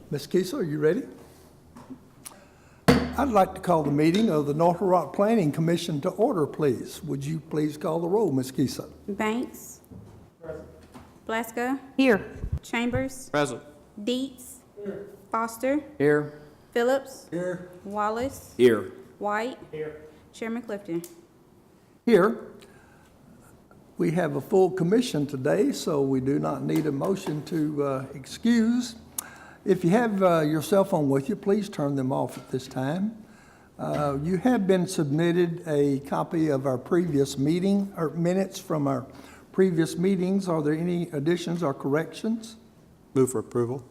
Ms. Kiesel, are you ready? I'd like to call the meeting of the North Little Rock Planning Commission to order, please. Would you please call the roll, Ms. Kiesel? Banks. Blaska. Here. Chambers. Present. Dietz. Foster. Here. Phillips. Here. Wallace. Here. White. Here. Chairman Clifton. Here. We have a full commission today, so we do not need a motion to excuse. If you have your cell phone with you, please turn them off at this time. You have been submitted a copy of our previous meeting, or minutes from our previous meetings. Are there any additions or corrections? Move for approval.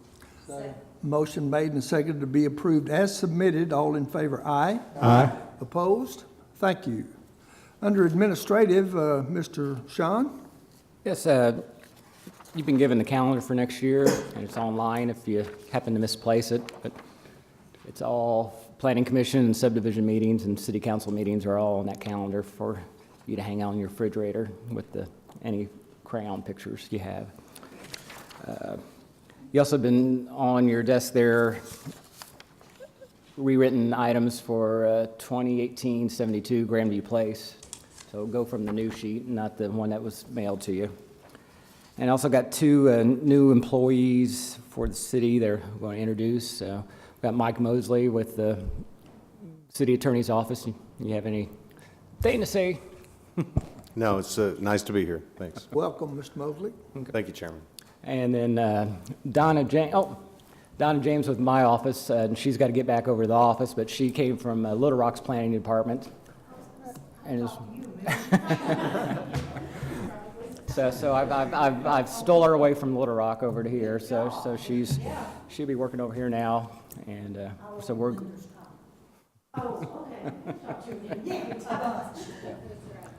Motion made and seconded to be approved as submitted. All in favor, aye. Aye. Opposed? Thank you. Under administrative, Mr. Sean? Yes, you've been given the calendar for next year, and it's online if you happen to misplace it, but it's all planning commission and subdivision meetings and city council meetings are all on that calendar for you to hang out on your refrigerator with any crayon pictures you have. You also been on your desk there rewritten items for 2018-72 Grandview Place. So go from the new sheet, not the one that was mailed to you. And also got two new employees for the city they're going to introduce. We've got Mike Mosley with the city attorney's office. You have anything to say? No, it's nice to be here. Thanks. Welcome, Mr. Mosley. Thank you, Chairman. And then Donna James with my office, and she's got to get back over to the office, but she came from Little Rock's planning department. And is so I've stole her away from Little Rock over to here. So she'll be working over here now, and so we're.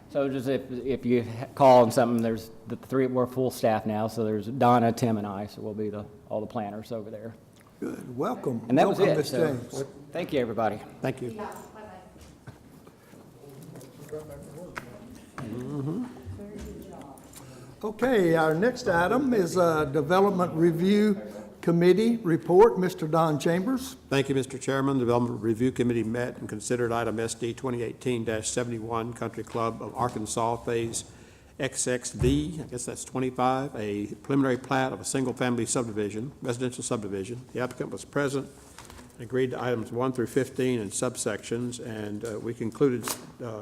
So just if you call and something, there's the three. We're full staff now, so there's Donna, Tim, and I. So we'll be all the planners over there. Good. Welcome. And that was Welcome, it. Ms. So, James. thank you, everybody. Thank you. Okay, our next item is Development Review Committee report. Mr. Don Chambers. Thank you, Mr. Chairman. The Development Review Committee met and considered item SD 2018-71 Country Club of Arkansas Phase XXV, I guess that's 25, a preliminary plat of a single-family subdivision, residential subdivision. The applicant was present and agreed to items 1 through 15 in subsections, and we concluded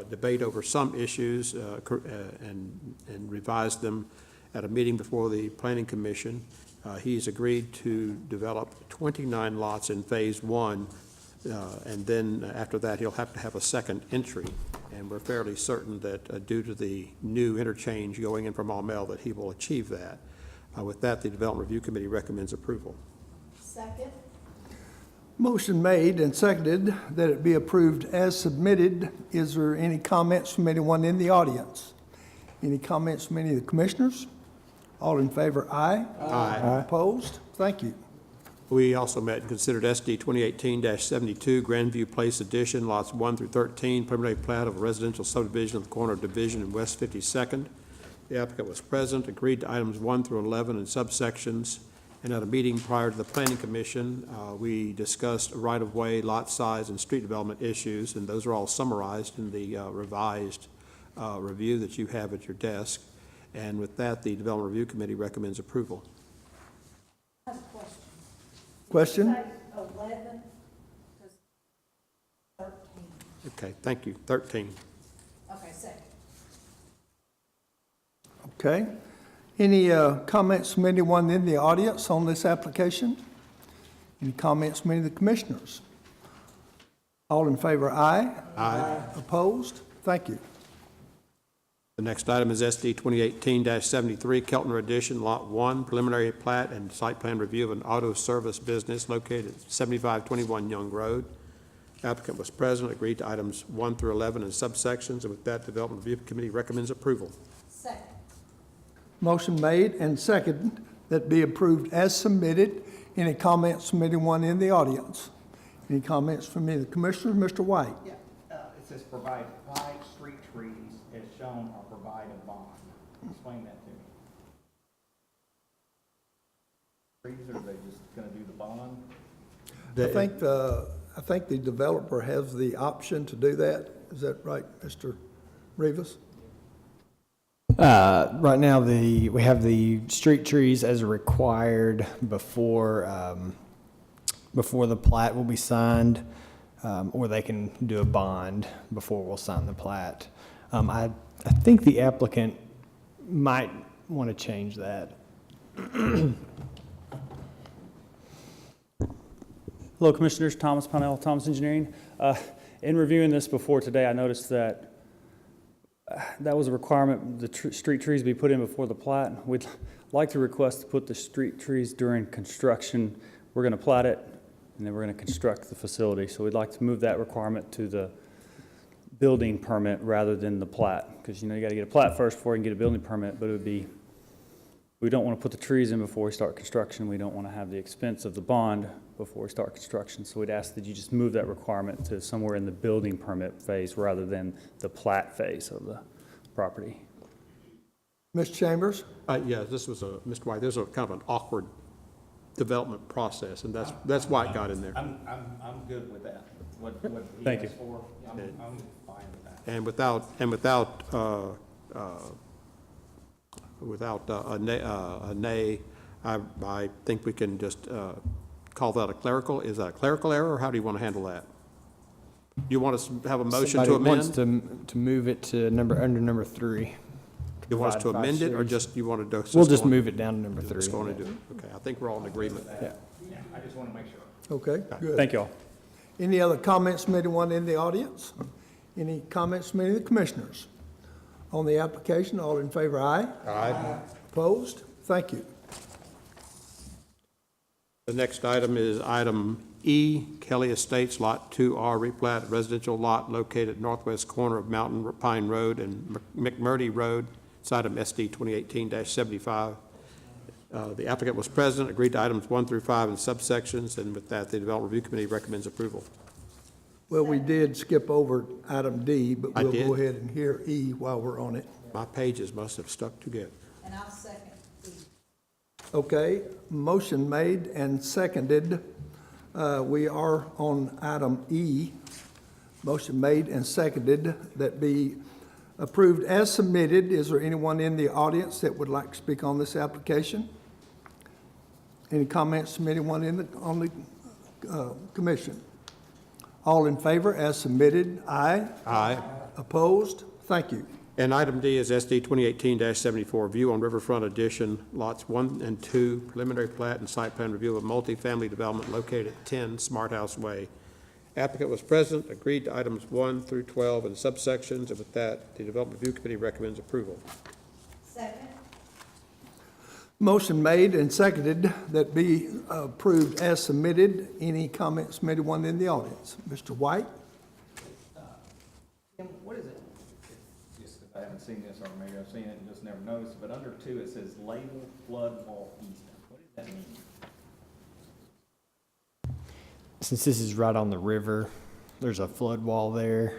debate over some issues and revised them at a meeting before the Planning Commission. He's agreed to develop 29 lots in Phase 1, and then after that, he'll have to have a second entry. And we're fairly certain that due to the new interchange going in from Maumelle that he will achieve that. With that, the Development Review Committee recommends approval. Second. Motion made and seconded that it be approved as submitted. Is there any comments from anyone in the audience? Any comments from any of the commissioners? All in favor, aye. Aye. Opposed? Thank you. We also met and considered SD 2018-72 Grandview Place Addition, lots 1 through 13, preliminary plat of a residential subdivision at the corner of Division and West 52nd. The applicant was present, agreed to items 1 through 11 in subsections, and at a meeting prior to the Planning Commission, we discussed right-of-way, lot size, and street development issues, and those are all summarized in the revised review that you have at your desk. And with that, the Development Review Committee recommends approval. I have a question. Question? Say 11, because 13. Okay, thank you. 13. Okay, second. Okay. Any comments from anyone in the audience on this application? Any comments from any of the commissioners? All in favor, aye. Aye. Opposed? Thank you. The next item is SD 2018-73 Keltner Addition, Lot 1, preliminary plat and site plan review of an auto service business located at 7521 Young Road. Applicant was present, agreed to items 1 through 11 in subsections, and with that, Development Review Committee recommends approval. Second. Motion made and seconded that be approved as submitted. Any comments from anyone in the audience? Any comments from any of the commissioners? Mr. White? Yeah, it says provide 5 street trees as shown or provide a bond. Explain that to me. trees, or are they just gonna do the bond? I think the developer has the option to do that. Is that right, Mr. Rivas? Right now, we have the street trees as required before the plat will be signed, or they can do a bond before we'll sign the plat. I think the applicant might want to change that. Hello, Commissioners. Thomas Parnell, Thomas Engineering. In reviewing this before today, I noticed that that was a requirement, the street trees be put in before the plat. We'd like to request to put the street trees during construction. We're going to plat it, and then we're going to construct the facility. So we'd like to move that requirement to the building permit rather than the plat, because, you know, you got to get a plat first before you can get a building permit, but it would be, we don't want to put the trees in before we start construction. We don't want to have the expense of the bond before we start construction. So we'd ask that you just move that requirement to somewhere in the building permit phase rather than the plat phase of the property. Ms. Chambers? Yeah, this was Mr. White, there's a kind of an awkward development process, and that's why it got in there. I'm good with that. What he Thank you. asked for, I'm fine with that. And without a nay, I think we can just call that a clerical. Is that a clerical error, or how do you want to handle that? You want us to have a motion to Somebody amend? wants to move it to under number 3. You want us to provide amend it, or five just, you want to do? We'll just move it down to number 3. Just going to do it. Okay, I think we're all in agreement. Yeah. Yeah, I just wanna make sure. Okay, good. Thank you all. Any other comments from anyone in the audience? Any comments from any of the commissioners? On the application, all in favor, aye? Aye. Opposed? Thank you. The next item is item E, Kelly Estates Lot 2R replat, residential lot located at northwest corner of Mountain Pine Road and McMurdy Road. It's item SD 2018-75. The applicant was present, agreed to items 1 through 5 in subsections, and with that, the Development Review Committee recommends approval. Well, we did skip over item D, but I we'll did? go ahead and hear E while we're on it. My pages must have stuck together. And I'll second E. Okay, motion made and seconded. We are on item E. Motion made and seconded that be approved as submitted. Is there anyone in the audience that would like to speak on this application? Any comments from anyone on the commission? All in favor as submitted, aye. Aye. Opposed? Thank you. And item D is SD 2018-74, view on Riverfront Addition, lots 1 and 2, preliminary plat and site plan review of multifamily development located at 10 Smart House Way. Applicant was present, agreed to items 1 through 12 in subsections, and with that, the Development Review Committee recommends approval. Second? Motion made and seconded that be approved as submitted. Any comments from anyone in the audience? Mr. White? Tim, what is it? Just if I haven't seen this, or maybe I've seen it and just never noticed, but under 2, it says label flood wall easement. What does that mean? Since this is right on the river, there's a flood wall there,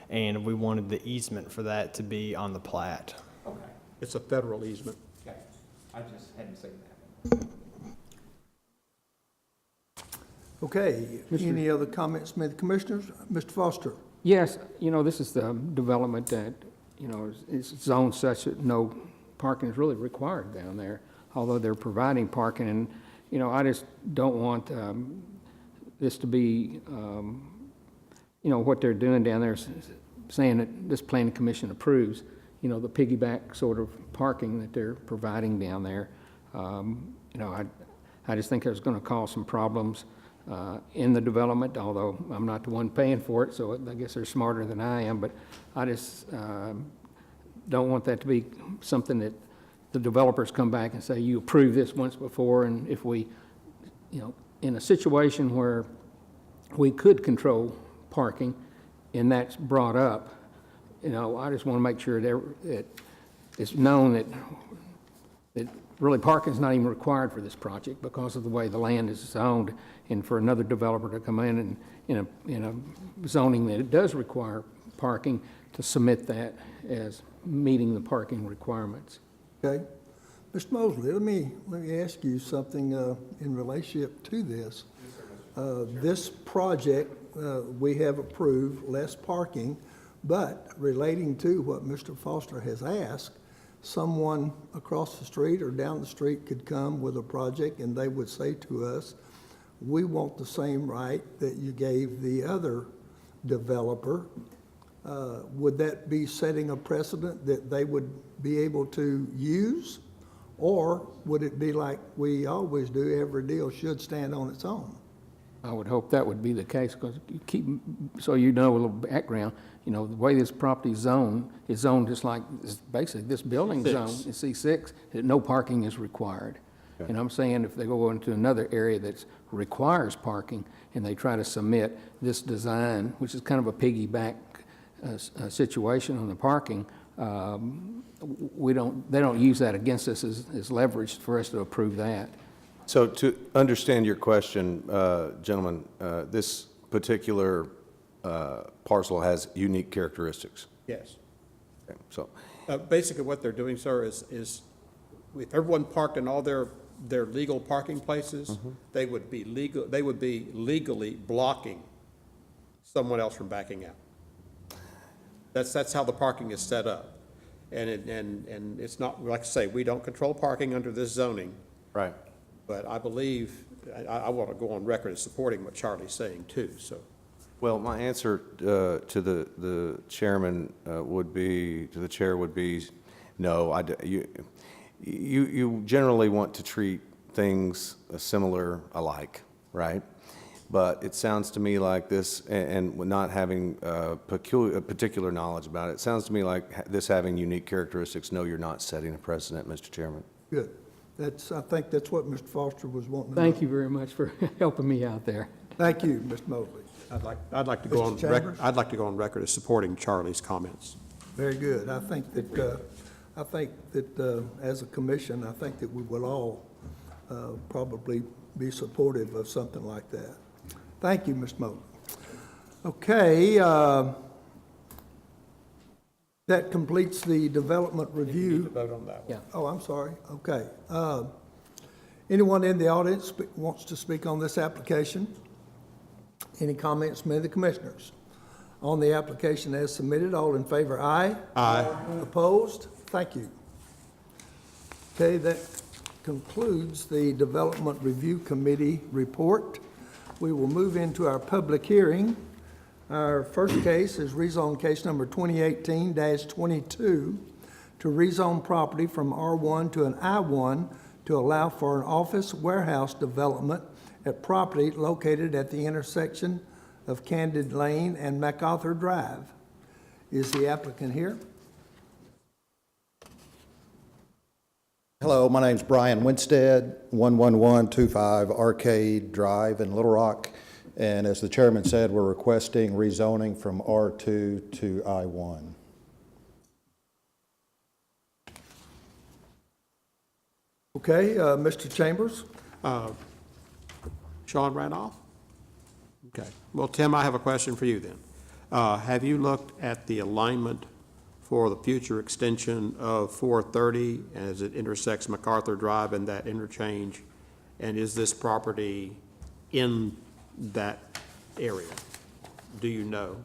and we wanted the easement for that to be on the plat. Okay, It's a federal easement. okay. I just hadn't seen that. Okay, any other comments from the commissioners? Mr. Foster? Yes, this is the development that, is zoned such that no parking is really required down there, although they're providing parking. And, I just don't want this to be, what they're doing down there, saying that this planning commission approves, the piggyback sort of parking that they're providing down there. I just think there's going to cause some problems in the development, although I'm not the one paying for it, so I guess they're smarter than I am. But I just don't want that to be something that the developers come back and say, you approved this once before, and if we, in a situation where we could control parking, and that's brought up, I just want to make sure that it's known that really parking is not even required for this project because of the way the land is zoned, and for another developer to come in and in a zoning that it does require parking, to submit that as meeting the parking requirements. Okay. Mr. Mosley, let me ask you something in relationship to this. This project, we have approved less parking, but relating to what Mr. Foster has asked, someone across the street or down the street could come with a project and they would say to us, we want the same right that you gave the other developer. Would that be setting a precedent that they would be able to use? Or would it be like we always do, every deal should stand on its own? I would hope that would be the case, because you keep, so you know a little background, you know, the way this property is zoned just like, basically this building zone is C6, that no parking is required. Okay. And I'm saying if they go into another area that requires parking, and they try to submit this design, which is kind of a piggyback situation on the parking, they don't use that against us as leverage for us to approve that. So to understand your question, gentlemen, this particular parcel has unique characteristics. Yes. Okay, so, Basically, what they're doing, sir, is if everyone parked in all their legal parking places, they would be legally blocking someone else from backing out. That's how the parking is set up. And it's not, like I say, we don't control parking under this zoning, right. but I believe, I want to go on record as supporting what Charlie's saying too, so. Well, my answer to the chairman would be, to the chair would be, no, you generally want to treat things similar alike, right? But it sounds to me like this, and not having particular knowledge about it, it sounds to me like this having unique characteristics. No, you're not setting a precedent, Mr. Chairman. Good. I think that's what Mr. Foster was wanting to know. Thank you very much for helping me out there. Thank you, Mr. Mosley. I'd like to go on Mr. Chambers? record, I'd like to go on record as supporting Charlie's comments. Very good. I think that as a commission, I think that we will all probably be supportive of something like that. Thank you, Mr. Mosley. Okay, that completes the development review. Vote on that one. Yeah. Oh, I'm sorry. Okay. Anyone in the audience wants to speak on this application? Any comments from any of the commissioners? On the application as submitted, all in favor, aye? Aye. Opposed? Thank you. Okay, that concludes the Development Review Committee report. We will move into our public hearing. Our first case is rezone case number 2018-22 to rezone property from R1 to an I1 to allow for an office warehouse development at property located at the intersection of Candid Lane and MacArthur Drive. Is the applicant here? Hello, my name's Brian Winstead, 11125 Arcade Drive in Little Rock. And as the chairman said, we're requesting rezoning from R2 to I1. Okay, Mr. Chambers? Sean Randolph? Okay. Well, Tim, I have a question for you then. Have you looked at the alignment for the future extension of 430 as it intersects MacArthur Drive and that interchange? And is this property in that area? Do you know?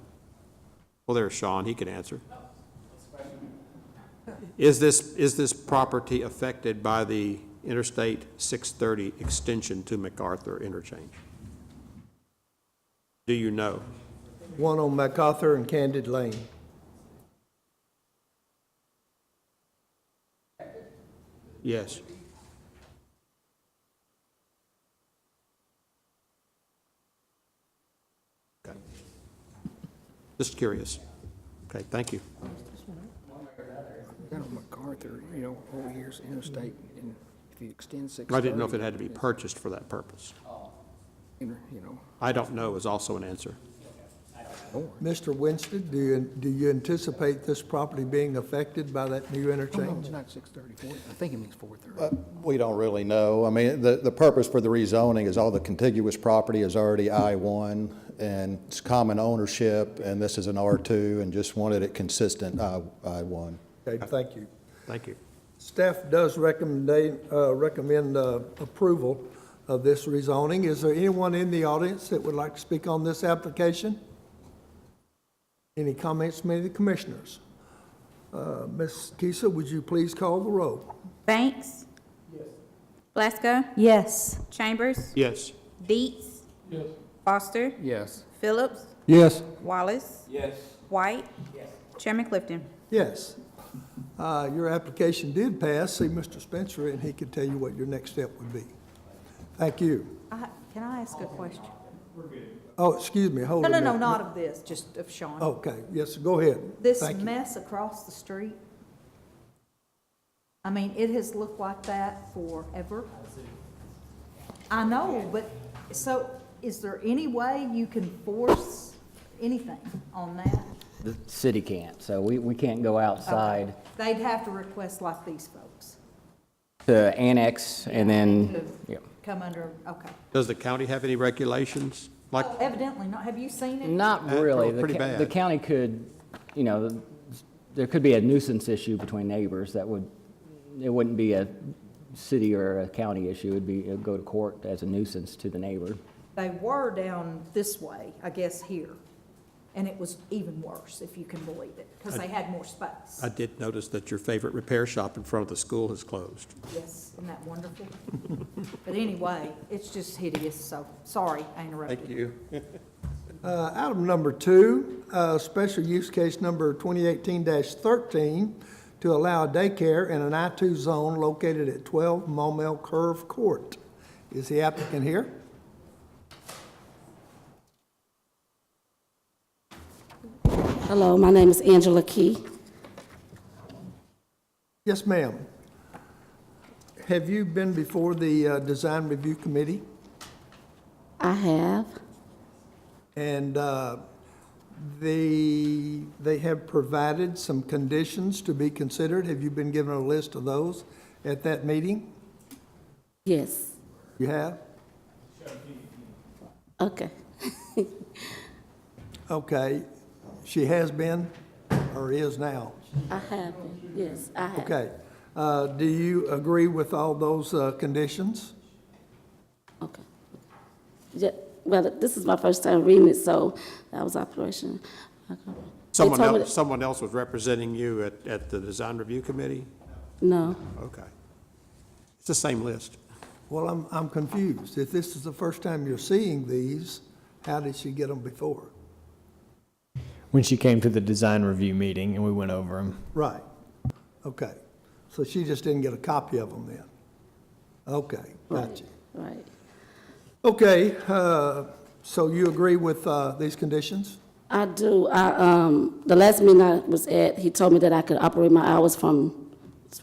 Well, there's Sean, he can answer. Is this property affected by the Interstate 630 extension to MacArthur interchange? Do you know? One on MacArthur and Candid Lane. Yes. Okay. Just curious. Okay, thank you. Down on MacArthur, you know, over here's interstate, and if you extend 630. I didn't know if it had to be purchased for that purpose. You know, I don't know is also an answer. Mr. Winstead, do you anticipate this property being affected by that new no, interchange? it's not 630, I think it means 430. We don't really know. I mean, the purpose for the rezoning is all the contiguous property is already I1 and it's common ownership, and this is an R2 and just wanted it consistent I1. Okay, thank you. Thank you. Staff does recommend approval of this rezoning. Is there anyone in the audience that would like to speak on this application? Any comments from any of the commissioners? Ms. Kisa, would you please call the roll? Banks? Yes. Blasco? Yes. Chambers? Yes. Deets? Yes. Foster? Yes. Phillips? Yes. Wallace? Yes. White? Yes. Chairman Clifton? Yes. Your application did pass. See Mr. Spencer, and he can tell you what your next step would be. Thank you. Can I ask a question? Oh, excuse me, hold No, on. no, no, not of this, just of Sean. Okay, yes, go ahead. This Thank you. mess across the street, I mean, it has looked like that forever. I know, but, so, is there any way you can force anything on that? The city can't, so we can't go outside They'd have to request like these folks to annex and then, to yeah. come under, okay. Does the county have any regulations? Like, Oh, evidently not, have you seen it? Not That's really. pretty The bad. county could, you know, there could be a nuisance issue between neighbors that would, it wouldn't be a city or a county issue, it'd go to court as a nuisance to the neighbor. They were down this way, I guess here, and it was even worse, if you can believe it, because they had more space. I did notice that your favorite repair shop in front of the school has closed. Yes, isn't that wonderful? But anyway, it's just hideous, so, sorry, I interrupted. Thank you. Item number 2, special use case number 2018-13 to allow daycare in an I-2 zone located at 12 Maumelle Curve Court. Is the applicant here? Hello, my name is Angela Key. Yes, ma'am. Have you been before the Design Review Committee? I have. And they have provided some conditions to be considered. Have you been given a list of those at that meeting? Yes. You have? Okay. Okay. She has been or is now? I have been. Yes, I have. Okay. Do you agree with all those conditions? Okay. Yeah, well, this is my first time reading it, so that was operation. Okay. They told me Someone else was representing you at the Design Review Committee? No. Okay. It's the same list. Well, I'm confused. If this is the first time you're seeing these, how did she get them before? When she came to the design review meeting and we went over them. Right. Okay. So she just didn't get a copy of them then? Okay, gotcha. Right. Okay, so you agree with these conditions? I do. The last meeting I was at, he told me that I could operate my hours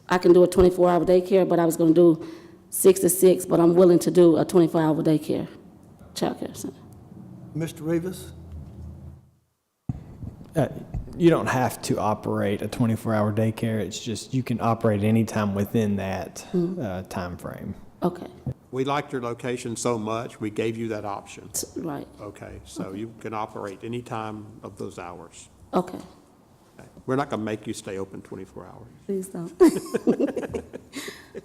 I can do a 24-hour daycare, but I was going to do 6 to 6, but I'm willing to do a 24-hour daycare, childcare center. Mr. Rivas? You don't have to operate a 24-hour daycare. It's just you can operate anytime within that time frame. Okay, We liked your location so much, we gave you that option. right. Okay, so you can operate any time of those hours. Okay, Okay. We're not going to make you stay open 24 hours. please don't.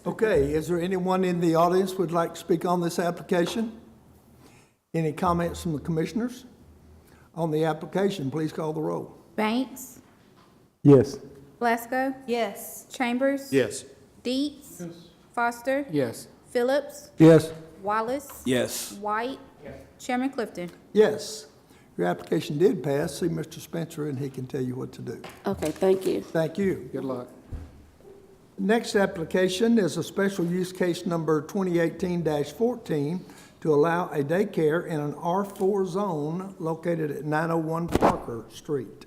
Okay, is there anyone in the audience would like to speak on this application? Any comments from the commissioners? On the application, please call the roll. Banks? Yes. Blasco? Yes. Chambers? Yes. Deets? Foster? Yes. Phillips? Yes. Wallace? Yes. White? Chairman Clifton? Yes. Your application did pass. See Mr. Spencer, and he can tell you what to do. Okay, thank you. Thank you. Good luck. Next application is a special use case number 2018-14 to allow a daycare in an R4 zone located at 901 Parker Street.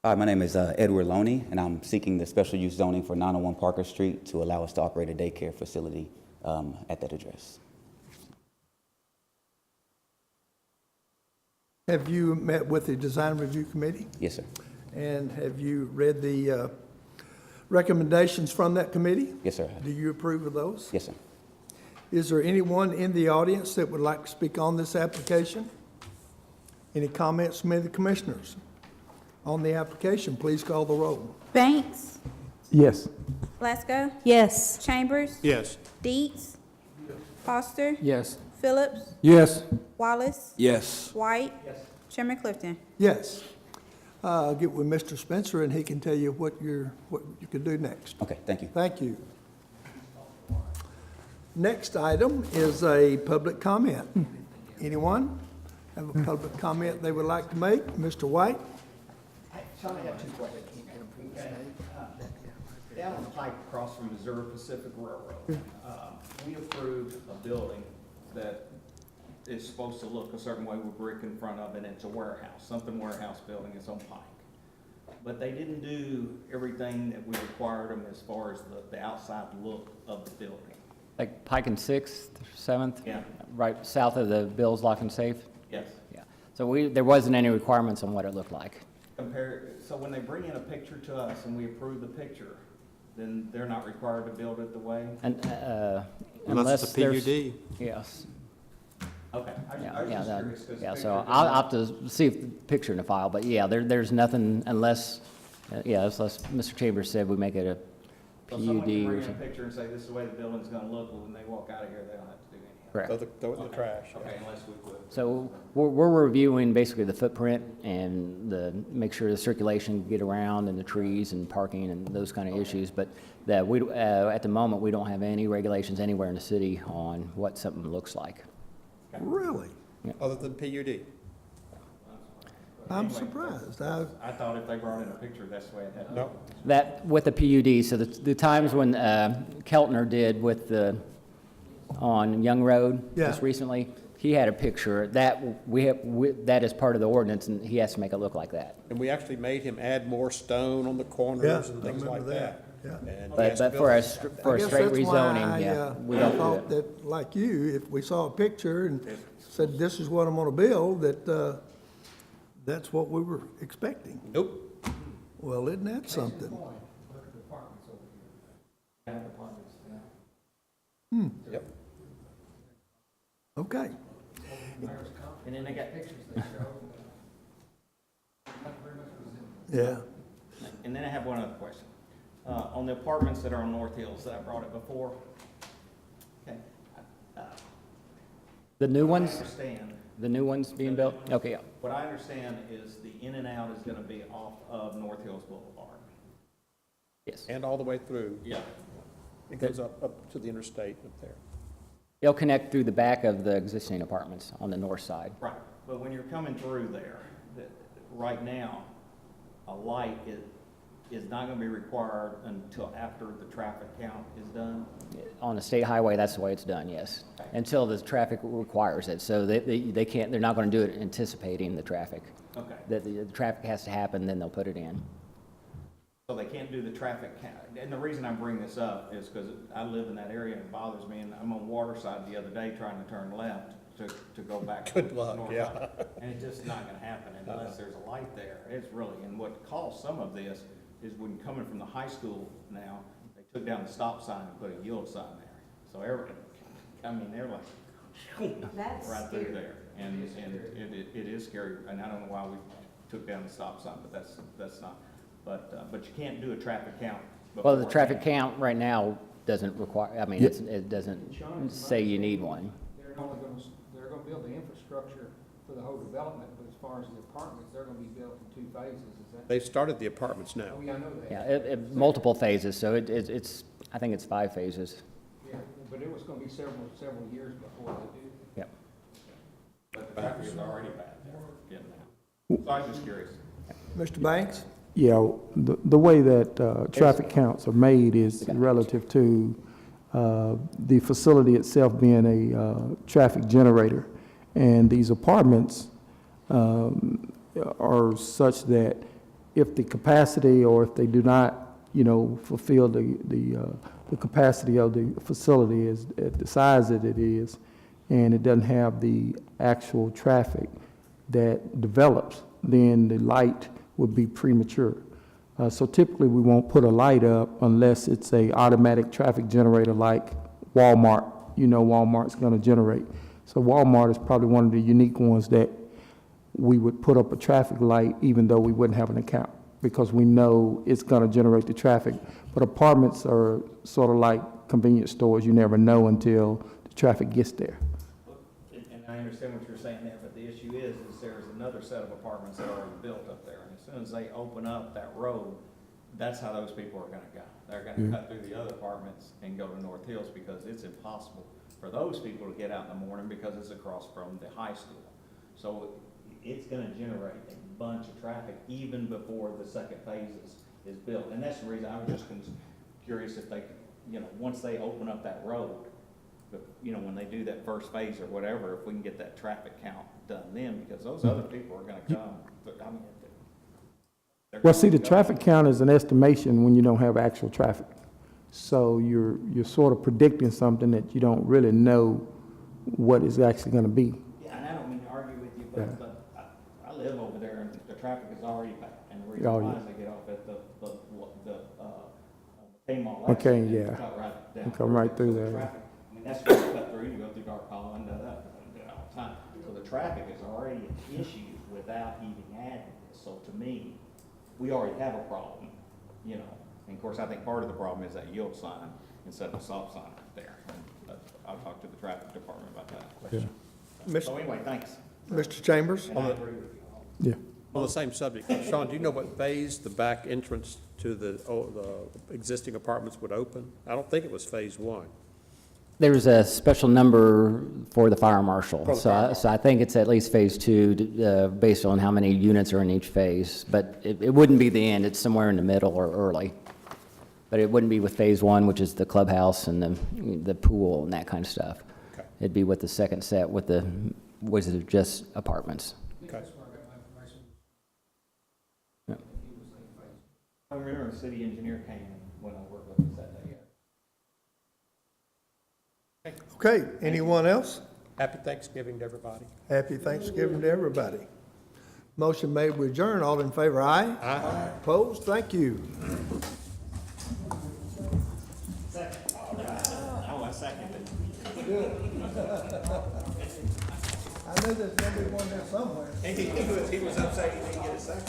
Hi, my name is Edward Loney, and I'm seeking the special use zoning for 901 Parker Street to allow us to operate a daycare facility at that address. Have you met with the Design Review Committee? Yes, sir. And have you read the recommendations from that committee? Yes, sir. Do you approve of those? Yes, sir. Is there anyone in the audience that would like to speak on this application? Any comments from any of the commissioners? On the application, please call the roll. Banks, Yes. Glasgow, Yes. Chambers, Yes. Deets, Foster, Yes. Phillips, Yes. Wallace, Yes. White, Chairman Clifton. Yes. I'll get with Mr. Spencer, and he can tell you what you can do next. Okay, thank you. Thank you. Next item is a public comment. Anyone have a public comment they would like to make? Mr. White? Sean, I have two questions. Down on the pike across from Missouri Pacific Railroad, we approved a building that is supposed to look a certain way with brick in front of it. It's a warehouse, something warehouse building, it's on Pike. But they didn't do everything that we required them as far as the outside look of the building. Like Pike and 6th, 7th? Yeah. Right south of the Bill's Lock and Safe? Yes. Yeah. So there wasn't any requirements on what it looked like. So when they bring in a picture to us and we approve the picture, then they're not required to build it the way? And, Unless it's a there's- PUD. Yes. Okay, I was Yeah, just that- curious, 'cause yeah, the so picture I'll did have to see if the picture in the file, but yeah, there's nothing unless, unless Mr. Chambers said we make it a So someone can PUD bring or in a something. picture and say, this is the way the building's gonna look, well, when they walk out of here, they don't have to do anything. Correct. Throw it in the trash. Okay, unless we would. So we're reviewing basically the footprint and make sure the circulation can get around and the trees and parking and those kind of issues. But that at the moment, we don't have any regulations anywhere in the city on what something looks like. Really? Other than PUD. I'm surprised. I thought if they brought in a picture, that's the way it had to be. No. That with the PUD, so the times when Keltner did with on Young Road just Yeah. recently, he had a picture that that is part of the ordinance, and he has to make it look like that. And we actually made him add more stone on the Yeah, corners and I things like remember that. that, yeah. And he But has to but build for it. a straight rezoning, yeah, we I don't do thought it. that, like you, if we saw a picture and said, this is what I'm gonna build, that, that's what we were expecting. Nope. Well, isn't that something? Yep. Okay. And then they got pictures they show. Yeah. And then I have one other question. On the apartments that are on North Hills, that I brought it before. Okay. The new What I ones, understand, the new ones being built? Okay, yeah. what I understand is the in and out is gonna be off of North Hills Boulevard. Yes. And all the way through. Yeah. It goes up to the interstate up there. It'll connect through the back of the existing apartments on the north side. Right, but when you're coming through there, right now, a light is not gonna be required until after the traffic count is done? On a state highway, that's the way it's done, yes. Until the traffic requires it. So they can't, they're not going to do it anticipating the traffic. Okay. The traffic has to happen, then they'll put it in. So they can't do the traffic count, and the reason I bring this up is because I live in that area and it bothers me, and I'm on Waterside the other day trying to turn left to go back. Good luck, north yeah. side. And it's just not gonna happen unless there's a light there. It's really, and what caused some of this is when coming from the high school now, they took down the stop sign and put a yield sign there. So they're like, That's right through scary. there. And it is scary, and I don't know why we took down the stop sign, but that's not, but you can't do a traffic count Well, the beforehand. traffic count right now doesn't require, I mean, it doesn't say you need one. They're gonna build the infrastructure for the whole development, but as far as the apartments, they're gonna be built in 2 phases, is that? They've started the apartments now. Oh, yeah, I know that. Yeah, multiple phases, so it's, I think it's 5 phases. Yeah, but it was gonna be several years before they do. Yep. But the traffic is already bad there, getting out. So I was just curious. Mr. Banks? Yeah, the way that traffic counts are made is relative to the facility itself being a traffic generator. And these apartments are such that if the capacity or if they do not, fulfill the capacity of the facility is at the size that it is, and it doesn't have the actual traffic that develops, then the light would be premature. So typically, we won't put a light up unless it's a automatic traffic generator like Walmart. Walmart's going to generate. So Walmart is probably one of the unique ones that we would put up a traffic light even though we wouldn't have an account, because we know it's gonna generate the traffic. But apartments are sort of like convenience stores. You never know until the traffic gets there. And I understand what you're saying there, but the issue is there's another set of apartments that are already built up there. And as soon as they open up that road, that's how those people are gonna go. They're gonna cut through the other apartments and go to North Hills, because it's impossible for those people to get out in the morning because it's across from the high school. So it's gonna generate a bunch of traffic even before the second phase is built. And that's the reason I was just curious if they, you know, once they open up that road, but, you know, when they do that first phase or whatever, if we can get that traffic count done then, because those other people are gonna come, but I mean, they're Well, gonna see, the go. traffic count is an estimation when you don't have actual traffic. So you're sort of predicting something that you don't really know what it's actually gonna be. Yeah, and I don't mean to argue with you, Yeah. but I live over there and the traffic is already packed. And the reason Oh, why yeah. is they get off at the Kmall. Okay, exit, and yeah. cut right down They come right through So the there. traffic- I mean, that's where you cut through, you go through Dark Hollow and do that all the time. So the traffic is already an issue without even adding this. So to me, we already have a problem, you know. And of course, I think part of the problem is that yield sign instead of a stop sign right there. But I'll talk to the traffic department about that question. So anyway, thanks. Mr. Chambers? And I agree with you. Yeah. On the same subject, Sean, do you know what phase the back entrance to the existing apartments would open? I don't think it was phase one. There's a special number for the fire marshal. For the fire So I think it's at least phase 2, based on how many units are in each phase. But it wouldn't be the end, it's somewhere in the middle or early. But it wouldn't be with phase 1, which is the clubhouse and the pool and that kind of stuff. Okay. It'd be with the second set, with the, was it just apartments? Okay. I remember the city engineer came and went over with us that day. Okay, anyone else? Happy Thanksgiving to everybody. Happy Thanksgiving to everybody. Motion made, we adjourn. All in favor, aye? Aye. Opposed? Thank you. Oh, I seconded. I knew there's gonna be one there somewhere. He was upset he didn't get a second.